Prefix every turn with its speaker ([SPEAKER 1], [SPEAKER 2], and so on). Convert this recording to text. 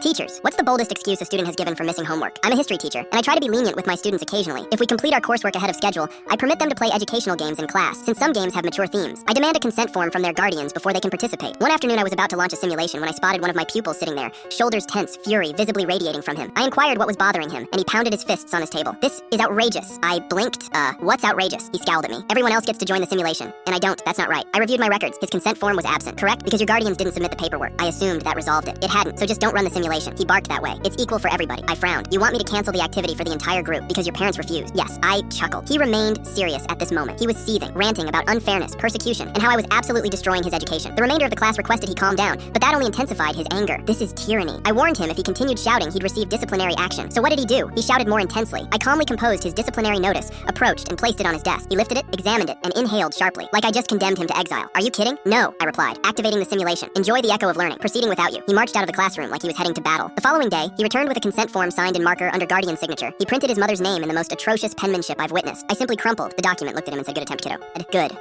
[SPEAKER 1] Teachers, what's the boldest excuse a student has given for missing homework? I'm a history teacher, and I try to be lenient with my students occasionally. If we complete our coursework ahead of schedule, I permit them to play educational games in class, since some games have mature themes. I demand a consent form from their guardians before they can participate. One afternoon I was about to launch a simulation when I spotted one of my pupils sitting there, shoulders tense, fury visibly radiating from him. I inquired what was bothering him, and he pounded his fists on his table. This is outrageous. I blinked. What's outrageous? He scowled at me. Everyone else gets to join the simulation, and I don't. That's not right. I reviewed my records. His consent form was absent, correct? Because your guardians didn't submit the paperwork. I assumed that resolved it. It hadn't, so just don't run the simulation. He barked that way. It's equal for everybody. I frowned. You want me to cancel the activity for the entire group because your parents refused? Yes, I chuckled. He remained serious at this moment. He was seething, ranting about unfairness, persecution, and how I was absolutely destroying his education. The remainder of the class requested he calm down, but that only intensified his anger. This is tyranny. I warned him if he continued shouting, he'd receive disciplinary action. So what did he do? He shouted more intensely. I calmly composed his disciplinary notice, approached, and placed it on his desk. He lifted it, examined it, and inhaled sharply, like I just condemned him to exile. Are you kidding? No, I replied, activating the simulation. Enjoy the echo of learning. Proceeding without you. He marched out of the classroom like he was heading to battle. The following day, he returned with a consent form signed in marker under guardian signature. He printed his mother's name in the most atrocious penmanship I've witnessed. I simply crumpled the document, looked at him, and said, "Good attempt, kiddo." And good.